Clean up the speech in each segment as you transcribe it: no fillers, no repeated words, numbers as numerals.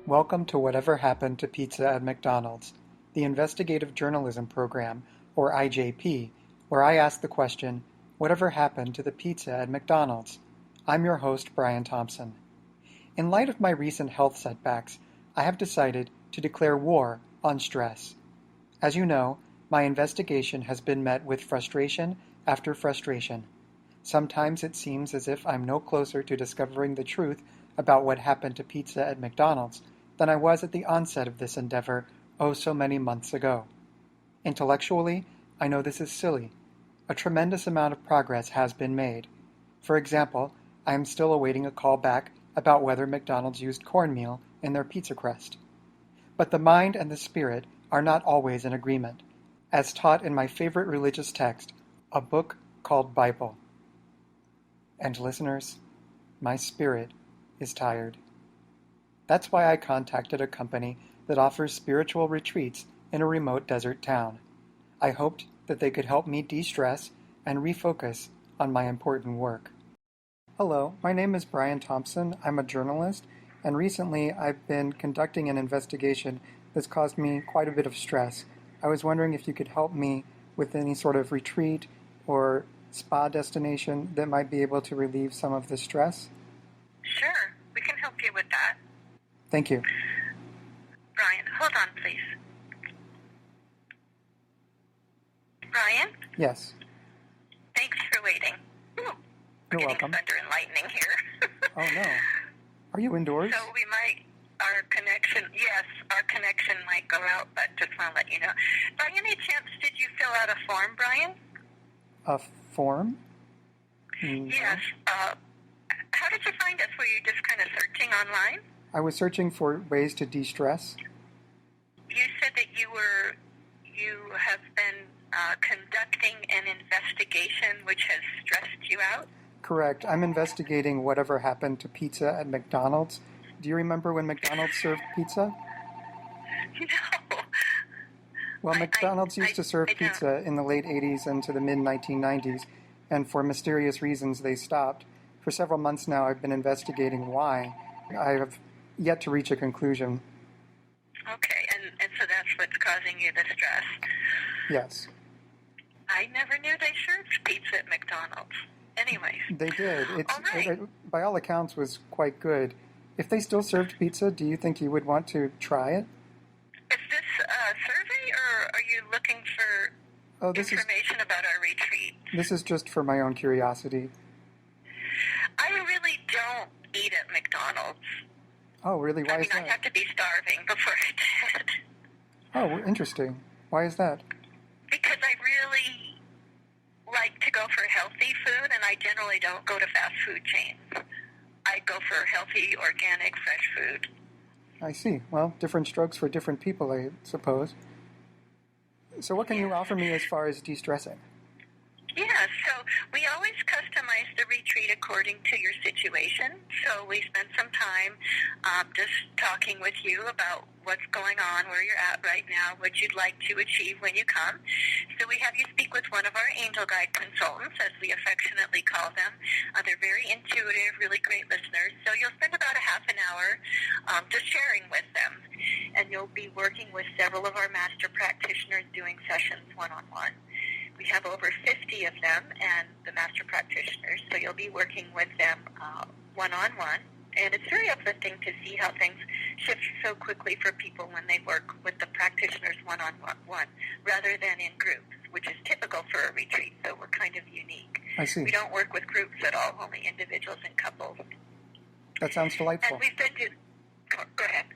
Welcome to Whatever Happened to Pizza at McDonald's, the investigative journalism program, or IJP, where I ask the question, whatever happened to the pizza at McDonald's? I'm your host, Brian Thompson. In light of my recent health setbacks, I have decided to declare war on stress. As you know, my investigation has been met with frustration after frustration. Sometimes it seems as if I'm no closer to discovering the truth about what happened to pizza at McDonald's than I was at the onset of this endeavor oh so many months ago. Intellectually, I know this is silly. A tremendous amount of progress has been made. For example, I am still awaiting a call back about whether McDonald's used cornmeal in their pizza crust. But the mind and the spirit are not always in agreement, as taught in my favorite religious text, a book called Bible. And listeners, my spirit is tired. That's why I contacted a company that offers spiritual retreats in a remote desert town. I hoped that they could help me de-stress and refocus on my important work. Hello, my name is Brian Thompson. I'm a journalist, and recently I've been conducting an investigation that's caused me quite a bit of stress. I was wondering if you could help me with any sort of retreat or spa destination that might be able to relieve some of the stress. Sure, we can help you with that. Thank you. Brian, hold on, please. Brian? Yes. Thanks for waiting. Ooh, we're You're getting welcome. thunder and lightning here. Oh no. Are you indoors? So our connection might go out, but just want to let you know. By any chance, did you fill out a form, Brian? A form? No. Yes. How did you find us? Were you just kind of searching online? I was searching for ways to de-stress. You said that you have been conducting an investigation which has stressed you out? Correct. I'm investigating whatever happened to pizza at McDonald's. Do you remember when McDonald's served pizza? No. Well, McDonald's used to serve pizza in the late 80s and to the mid-1990s, and for mysterious reasons they stopped. For several months now, I've been investigating why. I have yet to reach a conclusion. Okay, and so that's what's causing you the stress. Yes. I never knew they served pizza at McDonald's. Anyways. They did. All right. By all accounts, was quite good. If they still served pizza, do you think you would want to try it? Is this a survey, or are you looking for information about our retreat? This is just for my own curiosity. I really don't eat at McDonald's. Oh, really? Why is that? I have to be starving before I did. Oh, interesting. Why is that? Because I really like to go for healthy food, and I generally don't go to fast food chains. I go for healthy, organic, fresh food. I see. Well, different strokes for different people, I suppose. So what can you offer me as far as de-stressing? Yeah, so we always customize the retreat according to your situation. So we spend some time just talking with you about what's going on, where you're at right now, what you'd like to achieve when you come. So we have you speak with one of our angel guide consultants, as we affectionately call them. They're very intuitive, really great listeners. So you'll spend about a half an hour just sharing with them. And you'll be working with several of our master practitioners doing sessions one-on-one. We have over 50 of them and the master practitioners, so you'll be working with them one-on-one. And it's very uplifting to see how things shift so quickly for people when they work with the practitioners one-on-one rather than in groups, which is typical for a retreat, so we're kind of unique. I see. We don't work with groups at all, only individuals and couples. That sounds delightful. And we've been to... Go ahead.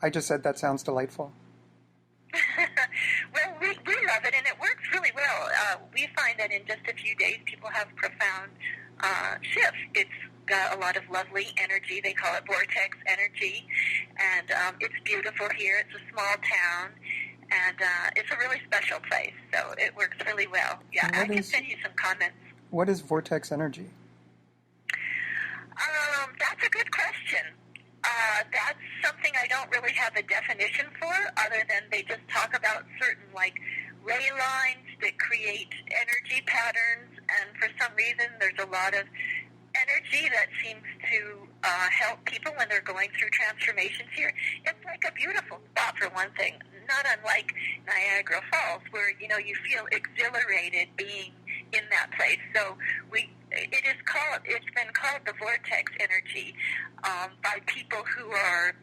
I just said that sounds delightful. Well, we love it, and it works really well. We find that in just a few days, people have profound shifts. It's got a lot of lovely energy. They call it vortex energy, and it's beautiful here. It's a small town, and it's a really special place, so it works really well. Yeah, I can send you some comments. What is vortex energy? That's a good question. That's something I don't really have a definition for, other than they just talk about certain, ray lines that create energy patterns, and for some reason there's a lot of energy that seems to help people when they're going through transformations here. It's like a beautiful spot for one thing, not unlike Niagara Falls, where you feel exhilarated being in that place. So it's been called the vortex energy by people who are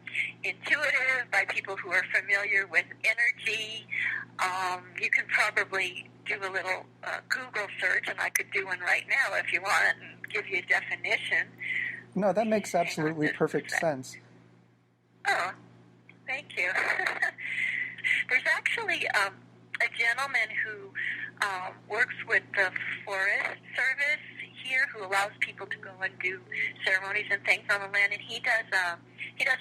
intuitive, by people who are familiar with energy. You can probably do a little Google search, and I could do one right now if you want and give you a definition. No, that makes absolutely perfect sense. Oh, thank you. There's actually a gentleman who works with the Forest Service here, who allows people to go and do ceremonies and things on the land, and he does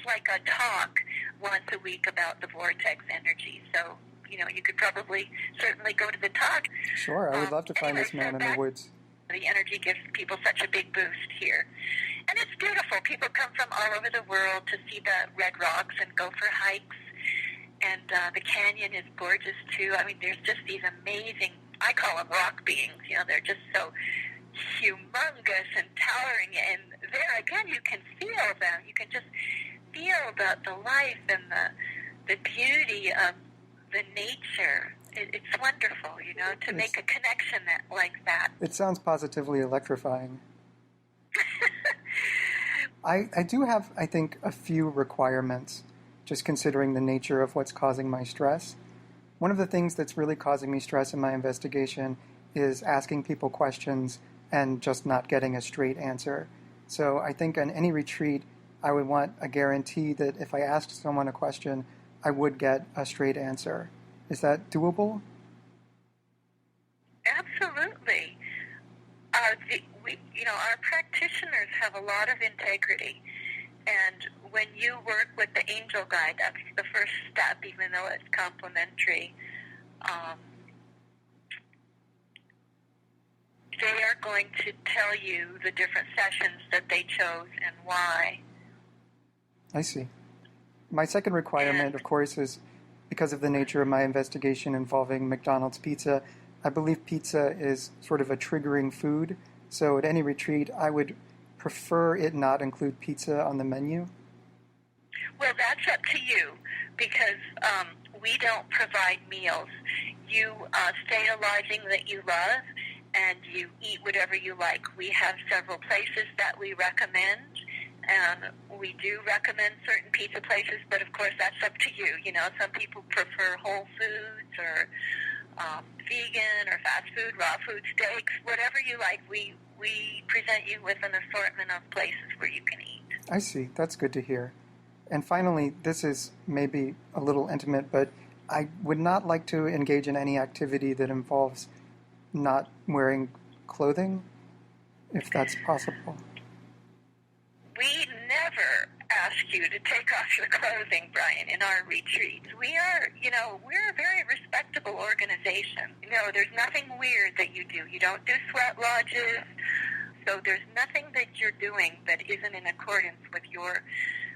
like a talk once a week about the vortex energy. So you could probably certainly go to the talk. Sure, I would love to find this man in the woods. The energy gives people such a big boost here. And it's beautiful. People come from all over the world to see the red rocks and go for hikes. And the canyon is gorgeous, too. I mean, there's just these amazing, I call them rock beings. They're just so humongous and towering. And there, again, you can feel them. You can just feel the life and the beauty of the nature. It's wonderful, to make a connection like that. It sounds positively electrifying. I do have, I think, a few requirements, just considering the nature of what's causing my stress. One of the things that's really causing me stress in my investigation is asking people questions and just not getting a straight answer. So I think on any retreat, I would want a guarantee that if I asked someone a question, I would get a straight answer. Is that doable? Absolutely. Our practitioners have a lot of integrity, and when you work with the angel guide, that's the first step, even though it's complimentary. They are going to tell you the different sessions that they chose and why. I see. My second requirement, of course, is because of the nature of my investigation involving McDonald's pizza. I believe pizza is sort of a triggering food, so at any retreat, I would prefer it not include pizza on the menu. Well, that's up to you, because we don't provide meals. You stay at a lodging that you love, and you eat whatever you like. We have several places that we recommend, and we do recommend certain pizza places, but of course that's up to you. Some people prefer Whole Foods or vegan or fast food, raw food, steaks, whatever you like. We present you with an assortment of places where you can eat. I see. That's good to hear. And finally, this is maybe a little intimate, but I would not like to engage in any activity that involves not wearing clothing, if that's possible. We never ask you to take off your clothing, Brian, in our retreats. We're a very respectable organization. There's nothing weird that you do. You don't do sweat lodges, so there's nothing that you're doing that isn't in accordance with your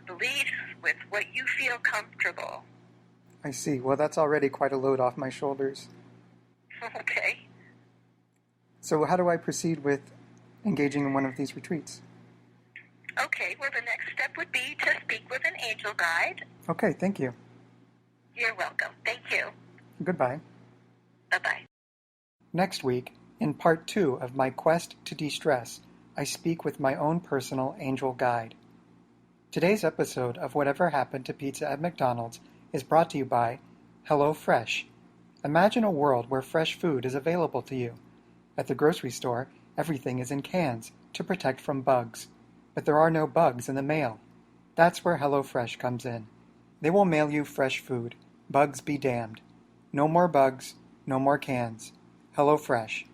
beliefs, with what you feel comfortable. I see. Well, that's already quite a load off my shoulders. Okay. So how do I proceed with engaging in one of these retreats? Okay, well, the next step would be to speak with an angel guide. Okay, thank you. You're welcome. Thank you. Goodbye. Bye-bye. Next week, in part 2 of my quest to de-stress, I speak with my own personal angel guide. Today's episode of Whatever Happened to Pizza at McDonald's is brought to you by HelloFresh. Imagine a world where fresh food is available to you. At the grocery store, everything is in cans to protect from bugs. But there are no bugs in the mail. That's where HelloFresh comes in. They will mail you fresh food. Bugs be damned. No more bugs, no more cans. HelloFresh.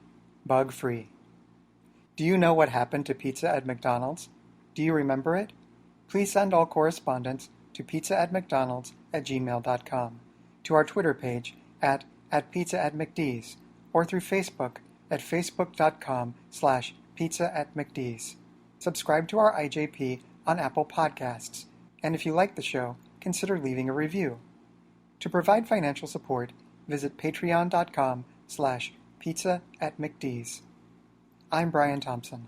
Bug-free. Do you know what happened to pizza at McDonald's? Do you remember it? Please send all correspondence to pizza@mcdonalds@gmail.com, to our Twitter page at pizza@mcd's, or through Facebook at facebook.com/pizza@mcd's. Subscribe to our IJP on Apple Podcasts, and if you like the show, consider leaving a review. To provide financial support, visit patreon.com/pizza@mcd's. I'm Brian Thompson.